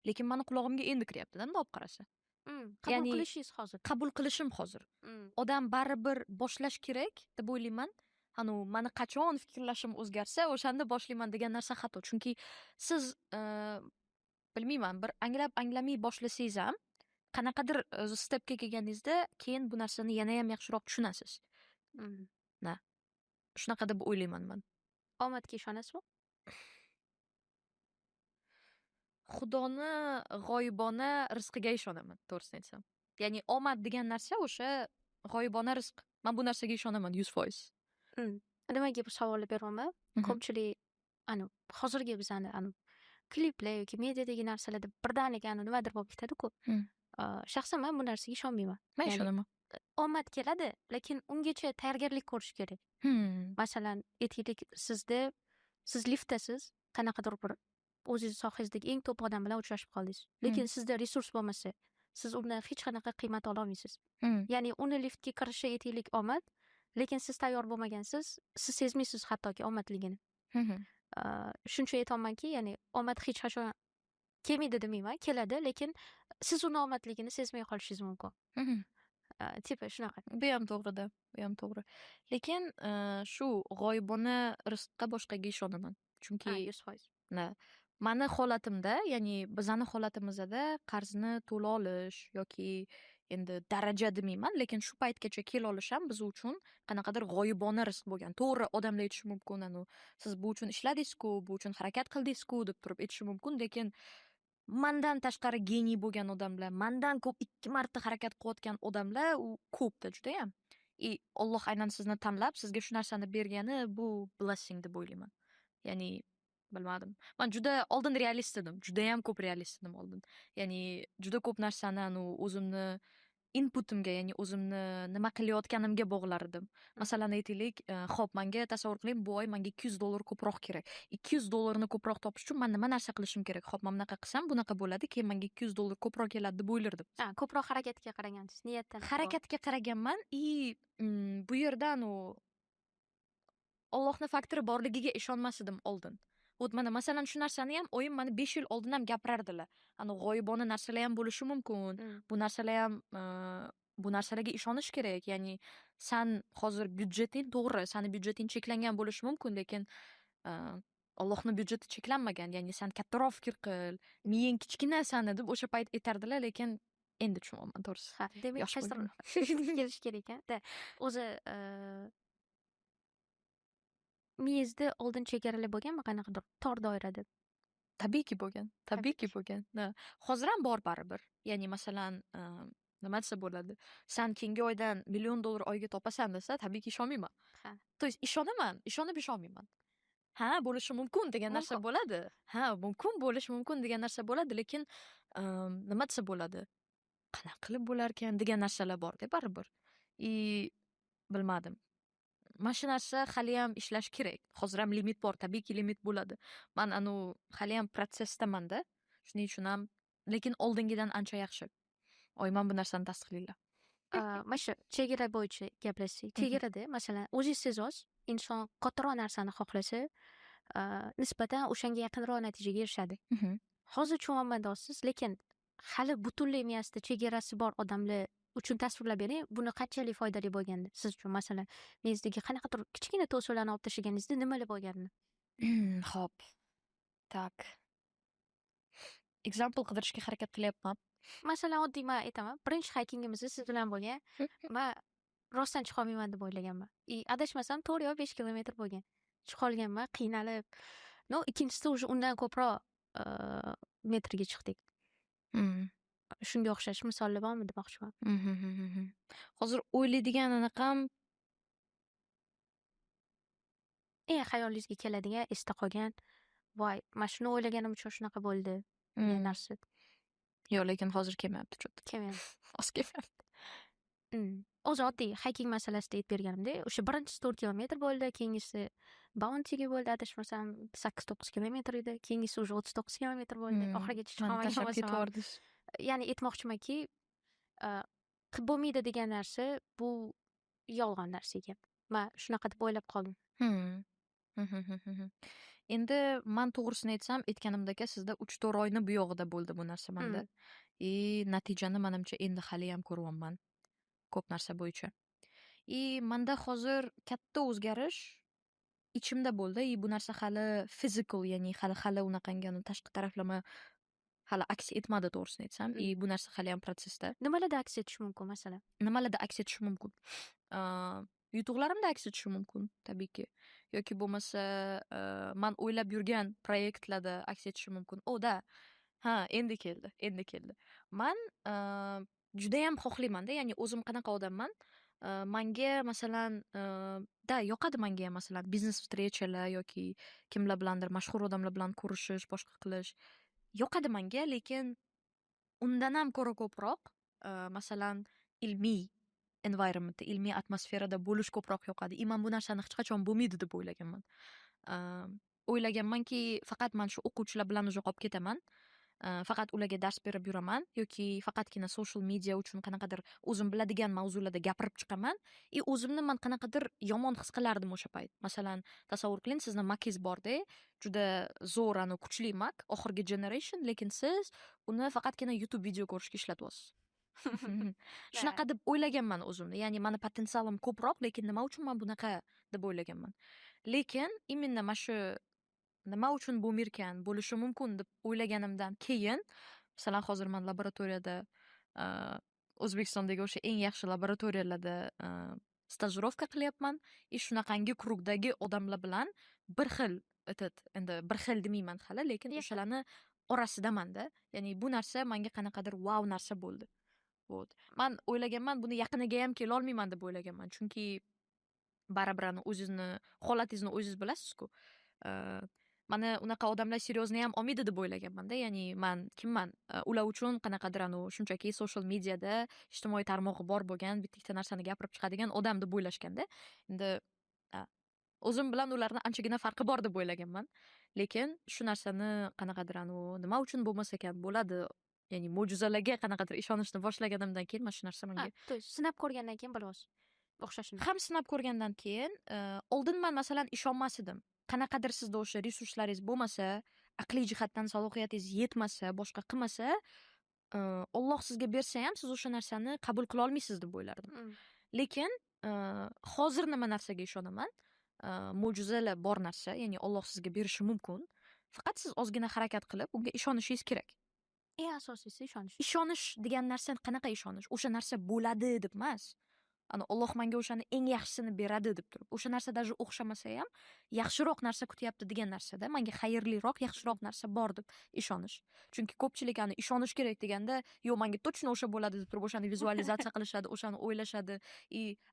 Lekin meni qulog'imga endi kiryapti-da, olib qarasa. Qabul qilishingiz hozir. Qabul qilishim hozir. Odam baribir boshlash kerak deb o'ylayman. Mani qachon fikrlashim o'zgarsa, o'shanda boshlayman degan narsa xato. Chunki siz bilmayman, bir anglamay boshlasangiz ham qanaqadir stepga kelganingizda keyin bu narsani yana ham yaxshiroq tushunasiz. Shunaqa deb o'ylayman men. Omadga ishonasizmi? Xudoni g'oyibona rizqiga ishonaman, to'g'risini aytsam. Ya'ni omad degan narsa o'sha g'oyibona rizq. Men bu narsaga ishonaman 100%. Nimaga bu savolni beryapman? Ko'pchilik hozirgi bizani kliplar yoki mediadagi narsalarda birdaniga nimadir bo'lib ketadi-ku. Shaxsan men bu narsaga ishonmayman. Men ishonaman. Omad keladi, lekin ungacha tayyorgarlik ko'rish kerak. Masalan, aytaylik, siz liftdasiz, qanaqadir bir o'zingiz sohangizdagi eng top odam bilan uchrashib qoldingiz. Lekin sizda resurs bo'lmasa, siz undan hech qanaqa qiymat ola olmaysiz. Ya'ni uni liftga kirishi aytaylik omad, lekin siz tayyor bo'lmagansiz, siz sezmaysiz hattoki omadligini. Shuncha aytolmanki, ya'ni omad hech qachon kelmaydi demayman, keladi, lekin siz uni omadligini sezmay qolishingiz mumkin. Tipa shunaqa. Bu ham to'g'ri-da, bu ham to'g'ri. Lekin shu g'oyibona rizqqa boshqaga ishonaman. Chunki 100%. Mani holatimda, ya'ni bizani holatimizda qarzni to'la olish yoki endi daraja demayman, lekin shu paytgacha kela olish ham biz uchun qanaqadir g'oyibona rizq bo'lgan. To'g'ri, odamlar aytishi mumkin, siz bu uchun ishladingiz-ku, bu uchun harakat qildingiz-ku deb turib aytishi mumkin, lekin mandan tashqari geniy bo'lgan odamlar, mandan ko'p 2 marta harakat qilayotgan odamlar u ko'pda judayam. Alloh aynan sizni tanlab, sizga shu narsani bergani bu blessing deb o'ylayman. Ya'ni bilmadim. Man juda oldin realist edim. Judayam ko'p realist edim oldin. Ya'ni juda ko'p narsani o'zimni inputimga, ya'ni o'zimni nima qilayotganimga bog'lar edim. Masalan, aytaylik, xo'p, menga tasavvur qiling, bu oy menga $200 ko'proq kerak. $200 ko'proq topish uchun men nima narsa qilishim kerak? Xo'p, men bunaqa qilsam, bunaqa bo'ladi, keyin menga $200 ko'proq keladi deb o'ylardim. Ko'proq harakatga qaragansiz, niyatdan. Harakatga qaraganman, bu yerda Allohning faktori borligiga ishonmas edim oldin. Mana masalan shu narsani ham oyim mana 5 yil oldin ham gapirardilar. G'oyibona narsalar ham bo'lishi mumkin. Bu narsalar ham bu narsalarga ishonish kerak. Ya'ni san hozir byudjeting to'g'ri, sani byudjeting cheklangan bo'lishi mumkin, lekin Allohning byudjeti cheklanmagan. Ya'ni san kattaroq fikr qil, miyang kichkina sani deb o'sha payt aytardilar, lekin endi tushunyapman to'g'risi. Ha, demak, kelish kerak-a. O'zi miyangizda oldin chegaralar bo'lganmi, qanaqadir tor doirada? Tabiiyki bo'lgan. Tabiiyki bo'lgan. Hozir ham bor baribir. Ya'ni masalan, nima desa bo'ladi? San keyingi oydan $1 million oyga topasan desa, tabiiyki ishonmayman. Ha. To есть ishonaman, ishonib ishonmayman. Ha, bo'lishi mumkin degan narsa bo'ladi. Ha, mumkin bo'lishi mumkin degan narsa bo'ladi, lekin nima desa bo'ladi? Qanaqa qilib bo'larkan degan narsalar bor-da baribir. Bilmadim. Mana shu narsa hali ham ishlash kerak. Hozir ham limit bor, tabiiyki limit bo'ladi. Men hali ham protsessdaman-da. Shuning uchun ham, lekin oldingidan ancha yaxshi. Oyman bu narsani tasdiqlaylar. Mana shu chegara bo'yicha gaplashsak. Chegarada masalan, o'zingiz sezasiz, inson kattaroq narsani xohlasa, nisbatan o'shanga yaqinroq natijaga erishadi. Hozir tushunyapman deysiz, lekin hali butunlay miyasida chegarasi bor odamlar uchun tasvirlab bering, buni qanchalik foydali bo'lgandi siz uchun? Masalan, miyangizdagi qanaqadir kichkina to'siqlarni olib tashlaganingizda nimalar bo'lgandi? Xo'p. Tak. Example qidirishga harakat qilyapman. Masalan, oddiy men aytaman, birinchi haykingimizda siz bilan bo'lgan, men rostdan chiqa olmayman deb o'ylaganman. Adashmasam 4 yo 5 kilometr bo'lgan. Chiqa olganman, qiynalib. Ikkinchisida уже undan ko'proq metrga chiqdik. Shunga o'xshash misollar bormi demoqchiman. Hozir o'ylaydigan anaqam xayolingizga keladigan, esda qolgan, voy, mana shuni o'ylaganim uchun shunaqa bo'ldi degan narsa. Yo'q, lekin hozir kelmayapti cho'ta. Kelmayapti. Hozir kelmayapti. O'zi oddiy hiking masalasida aytib berganimda, o'sha birinchisi 4 kilometr bo'ldi, keyingisi Bounty'ga bo'ldi, adashmasam 8-9 kilometr edi, keyingisi уже 39 kilometr bo'ldi. Oxirigacha chiqa olmadim. Ya'ni aytmoqchimanki, qilib bo'lmaydi degan narsa bu yolg'on narsa ekan. Men shunaqa deb o'ylab qoldim. Endi men to'g'risini aytsam, aytganimdek, sizda 3-4 oyni bu yog'ida bo'ldi bu narsa menda. Natijani menimcha endi hali ham ko'ryapman. Ko'p narsa bo'yicha. Menda hozir katta o'zgarish ichimda bo'ldi. Bu narsa hali physical, ya'ni hali unaqangi tashqi taraflama hali aks etmadi to'g'risini aytsam. Bu narsa hali ham protsessda. Nimalarda aks etishi mumkin masalan? Nimalarda aks etishi mumkin? Yutuqlarimda aks etishi mumkin, tabiiyki. Yoki bo'lmasa, men o'ylab yurgan proyektlarda aks etishi mumkin. Ha, endi keldi. Men juda ham xohlayman-da, ya'ni o'zim qanaqa odamman? Menga masalan, yoqadi menga masalan biznes vstrechalar yoki kimlar bilandir mashhur odamlar bilan ko'rishish, boshqa qilish. Yoqadi menga, lekin undan ham ko'ra ko'proq masalan ilmiy environmentda, ilmiy atmosferada bo'lish ko'proq yoqadi. Men bu narsani hech qachon bo'lmaydi deb o'ylaganman. O'ylaganmanki, faqat men shu o'quvchilar bilan o'zi qolib ketaman. Faqat ularga dars berib yuraman yoki faqatgina social media uchun qanaqadir o'zim biladigan mavzularda gapirib chiqaman. O'zimni men qanaqadir yomon his qilardim o'sha payt. Masalan, tasavvur qiling, sizni Mac'ingiz bor-da, juda zo'r, kuchli Mac, oxirgi generation, lekin siz uni faqatgina YouTube video ko'rishga ishlatyapsiz. Shunaqa deb o'ylaganman o'zimni. Ya'ni meni potensialim ko'proq, lekin nima uchun men bunaqa deb o'ylaganman. Lekin imенно mana shu nima uchun bo'lmirkan, bo'lishi mumkin deb o'ylaganimdan keyin, masalan, hozir men laboratoriyada O'zbekistondagi o'sha eng yaxshi laboratoriyalarda stajirovka qilyapman. Shunaqangi krugdagi odamlar bilan bir xil endi bir xil demayman hali, lekin o'shalarni orasidaman-da. Ya'ni bu narsa menga qanaqadir wow narsa bo'ldi. Man o'ylaganman, buni yaqiniga ham kela olmayman deb o'ylaganman. Chunki baribir o'zingizni holatingizni o'zingiz bilasiz-ku. Mana unaqa odamlar seryozni ham olmaydi deb o'ylaganman-da. Ya'ni man kimman? Ular uchun qanaqadir shunchaki social mediada ijtimoiy tarmog'i bor bo'lgan bitta ikkita narsani gapirib chiqadigan odam deb o'ylashganda, endi o'zim bilan ularni anchagina farqi bor deb o'ylaganman. Lekin shu narsani qanaqadir nima uchun bo'lmas ekan bo'ladi. Ya'ni mo'jizalarga qanaqadir ishonishni boshlaganimdan keyin mana shu narsa menga sinab ko'rgandan keyin bilyapsiz o'xshashini. ham sinab ko'rgandan keyin oldin man masalan ishonmas edim. Qanaqadir sizda o'sha resurslaringiz bo'lmasa, aqliy jihatdan salohiyatingiz yetmasa, boshqa qilmasa, Alloh sizga bersa ham siz o'sha narsani qabul qila olmaysiz deb o'ylardim. Lekin hozir nima narsaga ishonaman? Mo'jizalar bor narsa, ya'ni Alloh sizga berishi mumkin. Faqat siz ozgina harakat qilib, unga ishonishingiz kerak. Eng asosiysi ishonish. Ishonish degan narsa qanaqa ishonish? O'sha narsa bo'ladi deb emas. Alloh menga o'shani eng yaxshisini beradi deb turib, o'sha narsa даже o'xshamasa ham yaxshiroq narsa kutyapti degan narsada menga xayrliroq, yaxshiroq narsa bor deb ishonish. Chunki ko'pchilik ishonish kerak deganda, yo'q, menga точно o'sha bo'ladi deb turib o'shani vizualizatsiya qilishadi, o'shani o'ylashadi.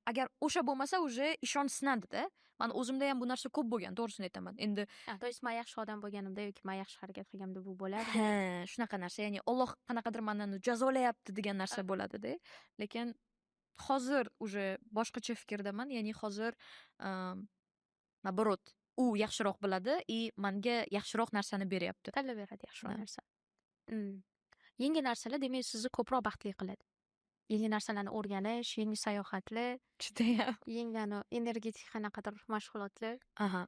Agar o'sha bo'lmasa, уже ishonch sinadi-da. Men o'zimda ham bu narsa ko'p bo'lgan, to'g'risini aytaman. Endi, to есть men yaxshi odam bo'lganimda yoki men yaxshi harakat qilganimda bu bo'ladi. Ha, shunaqa narsa, ya'ni Alloh qanaqadir meni jazolayapti degan narsa bo'ladi-da. Lekin hozir уже boshqacha fikrdaman, ya'ni hozir naborot, u yaxshiroq biladi menga yaxshiroq narsani beryapti. Tanlab beradi yaxshiroq narsa. Yangi narsalar demak sizni ko'proq baxtli qiladi. Yangi narsalarni o'rganish, yangi sayohatlar, Judayam. yangi energetik qanaqadir mashg'ulotlar. Aha.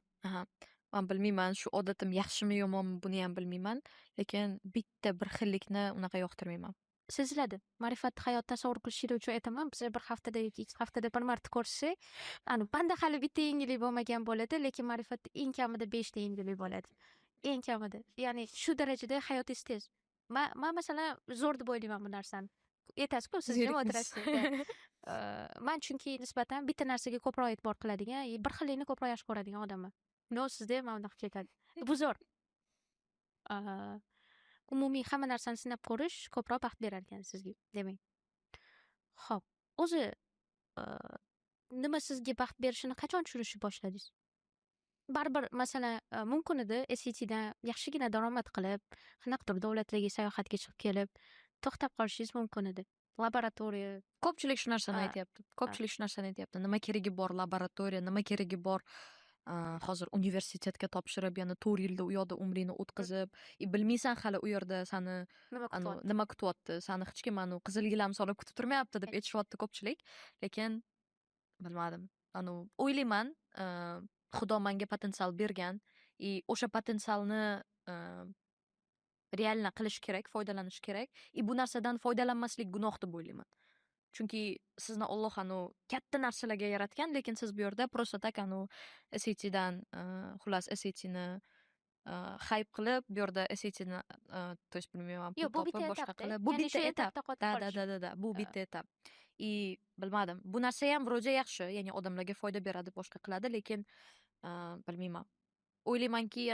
Men bilmayman, shu odatim yaxshimi yomonmi, buni ham bilmayman, lekin bitta bir xillikni unaqa yoqtirmayman. Seziladi. Ma'rifatli hayot tasavvur qilishinglar uchun aytaman, biz bir haftada yoki 2 haftada bir marta ko'rishsak, banda hali bitta yangilik bo'lmagan bo'ladi, lekin ma'rifatda eng kamida 5 ta yangilik bo'ladi. Eng kamida. Ya'ni shu darajada hayotingiz tez. Men masalan zo'r deb o'ylayman bu narsani. Aytasiz-ku, siz nima o'tirasiz? Men chunki nisbatan bitta narsaga ko'proq e'tibor qiladigan, bir xillikni ko'proq yaxshi ko'radigan odamman. No, sizda ham undaq ketadi. Bu zo'r. Umumiy hamma narsani sinab ko'rish ko'proq baxt berar ekan sizga, demak. Xo'p, o'zi nima sizga baxt berishini qachon tushunishni boshladingiz? Baribir masalan, mumkin edi SATdan yaxshigina daromad qilib, qanaqadir davlatlarga sayohatga chiqib kelib, to'xtab qolishingiz mumkin edi. Laboratoriya, Ko'pchilik shu narsani aytyapti. Nima keragi bor laboratoriya, nima keragi bor hozir universitetga topshirib, yana 4 yilda u yoqda umringni o'tkazib, bilmaysan hali u yerda seni nima kutyapti, seni hech kim qizil gilam solib kutib turmayapti deb aytishyapti ko'pchilik. Lekin bilmadim. O'ylayman, Xudo menga potensial bergan, o'sha potensialni realna qilish kerak, foydalanish kerak. Bu narsadan foydalanmaslik gunoh deb o'ylayman. Chunki sizni Alloh katta narsalarga yaratgan, lekin siz bu yerda просто так SATdan xullas SATni hype qilib, bu yerda SATni то есть bilmayman, yo'q, bu bitta boshqa etap. qilib, bu bitta etap. Da, bu bitta etap. Bilmadim. Bu narsa ham vro'ja yaxshi, ya'ni odamlarga foyda beradi, boshqa qiladi, lekin bilmayman. O'ylaymanki,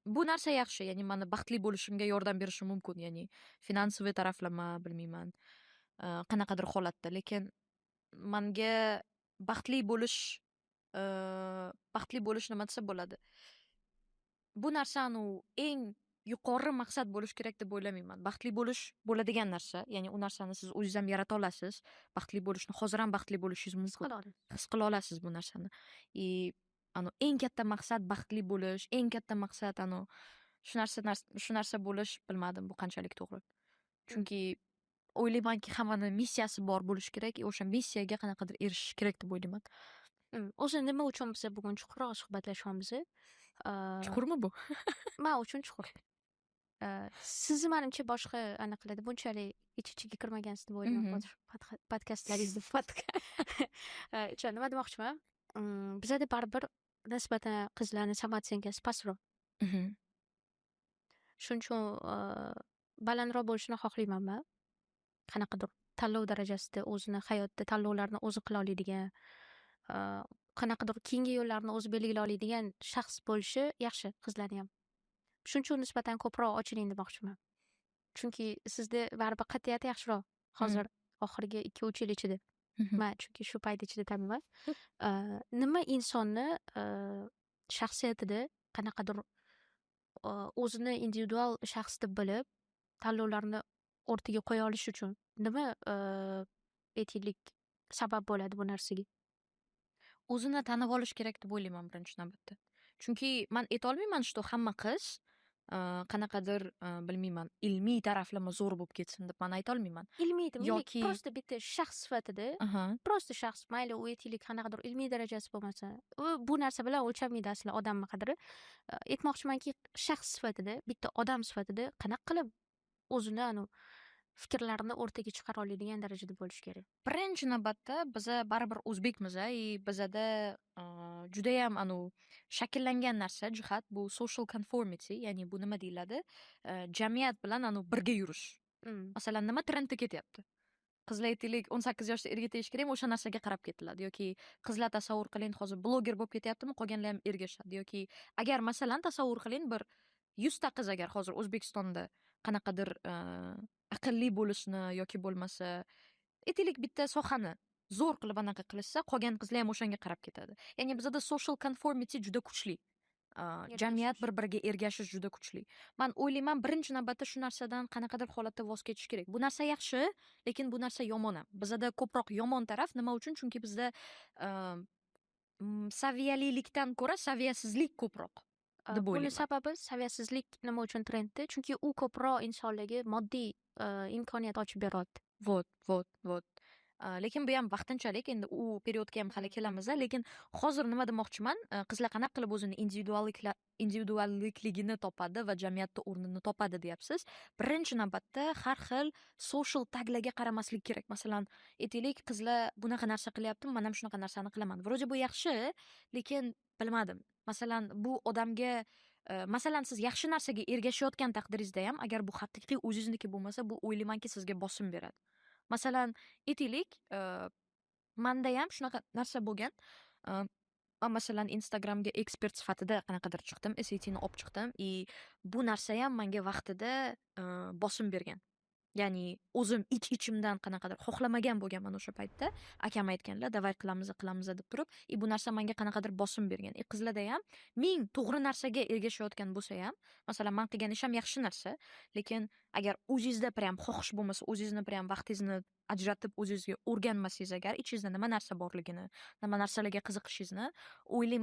bu narsa yaxshi, ya'ni meni baxtli bo'lishimga yordam berishi mumkin, ya'ni finansiy taraflama, bilmayman, qanaqadir holatda, lekin menga baxtli bo'lish nima desa bo'ladi? Bu narsa eng yuqori maqsad bo'lish kerak deb o'ylamayman. Baxtli bo'lish bo'ladigan narsa, ya'ni u narsani siz o'zingiz ham yarata olasiz. Baxtli bo'lishni hozir ham baxtli bo'lishingiz mumkin. His qila olasiz bu narsani. Eng katta maqsad baxtli bo'lish, eng katta maqsad shu narsa bo'lish, bilmadim bu qanchalik to'g'ri. Chunki o'ylaymanki, hammani missiyasi bor bo'lishi kerak, o'sha missiyaga qanaqadir erishish kerak deb o'ylayman. O'zi nima uchun biz bugun chuqurroq suhbatlashyapmiz? Chuqurmi bu? Men uchun chuqur. Sizni menimcha boshqa qiladi, bunchalik ich-ichiga kirmagansiz deb o'ylayman podkastlaringizda. Nima demoqchiman? Bizada baribir nisbatan qizlarning samootsyenkasi pastroq. Shuning uchun balandroq bo'lishini xohlayman men. Qanaqadir tanlov darajasida o'zini hayotda tanlovlarni o'zi qila oladigan, qanaqadir keyingi yo'llarni o'zi belgilay oladigan shaxs bo'lishi yaxshi qizlarni ham. Shuning uchun nisbatan ko'proq ochiling demoqchiman. Chunki sizda baribir qat'iyati yaxshiroq hozir oxirgi 2-3 yil ichida. Man chunki shu payt ichida taniman. Nima insonni shaxsiyatida qanaqadir o'zini individual shaxs deb bilib, tanlovlarni o'rtaga qo'ya olish uchun nima aytaylik sabab bo'ladi bu narsaga? O'zini tanib olish kerak deb o'ylayman birinchi navbatda. Chunki man aytolmayman, что hamma qiz qanaqadir bilmayman, ilmiy taraflama zo'r bo'lib ketsin deb man aytolmayman. Ilmiy deb Yoki- prosta bitta shaxs sifatida, prosta shaxs, mayli u aytaylik qanaqadir ilmiy darajasi bo'lmasa, bu narsa bilan o'lchanmaydi asli odamni qadri. Aytmoqchimanki, shaxs sifatida, bitta odam sifatida qanaqa qilib o'zini fikrlarini o'rtaga chiqara oladigan darajada bo'lish kerak. Birinchi navbatda biza baribir o'zbekmiz, bizada judayam shakllangan narsa jihat bu social conformity, ya'ni bu nima deyiladi? Jamiyat bilan birga yurish. Masalan, nima trendda ketyapti? Qizlar aytaylik 18 yoshda erga tegish kerak, o'sha narsaga qarab ketiladi. Yoki qizlar tasavvur qiling, hozir bloger bo'lib ketyaptimi, qolganlar ham ergashadi. Yoki agar masalan tasavvur qiling, bir 100 ta qiz agar hozir O'zbekistonda qanaqadir aqlli bo'lishni yoki bo'lmasa aytaylik bitta sohani zo'r qilib anaqa qilishsa, qolgan qizlar ham o'shanga qarab ketadi. Ya'ni bizda social conformity juda kuchli. Jamiyat bir-biriga ergashish juda kuchli. Man o'ylayman, birinchi navbatda shu narsadan qanaqadir holatda voz kechish kerak. Bu narsa yaxshi, lekin bu narsa yomon ham. Bizda ko'proq yomon taraf nima uchun? Chunki bizda saviyalilikdan ko'ra saviyasizlik ko'proq. deb Buni o'ylayman. sababi saviyasizlik nima uchun trendda? Chunki u ko'proq insonlarga moddiy imkoniyat ochib beradi. Vot. Lekin bu ham vaqtinchalik, endi u periodga ham hali kelamiz, lekin hozir nima demoqchiman, qizlar qanaqa qilib o'zini individuallikligini topadi va jamiyatda o'rnini topadi deyapsiz. Birinchi navbatda har xil social taglarga qaramaslik kerak. Masalan, aytaylik qizlar bunaqa narsa qilyapti, men ham shunaqa narsani qilaman. Vro'ja bu yaxshi, lekin bilmadim. Masalan, bu odamga masalan siz yaxshi narsaga ergashayotgan taqdiringizda ham agar bu haqiqiy o'zingizniki bo'lmasa, bu o'ylaymanki sizga bosim beradi. Masalan, aytaylik, menda ham shunaqa narsa bo'lgan. Men masalan Instagramga ekspert sifatida qanaqadir chiqdim, SATni olib chiqdim и bu narsa ham menga vaqtida bosim bergan. Ya'ni o'zim ichimdan qanaqadir xohlamagan bo'lganman o'sha paytda. Akam aytganlar, "Davay qilamiz" deb turib, bu narsa menga qanaqadir bosim bergan. Qizlarda ham ming to'g'ri narsaga ergashayotgan bo'lsa ham, masalan, men qilgan ishim yaxshi narsa, lekin agar o'zingizda prям xohish bo'lmasa, o'zingizni prям vaqtingizni ajratib o'zingizga o'rganmasangiz agar, ichingizda nima narsa borligini, nima narsalarga qiziqishingizni o'ylayman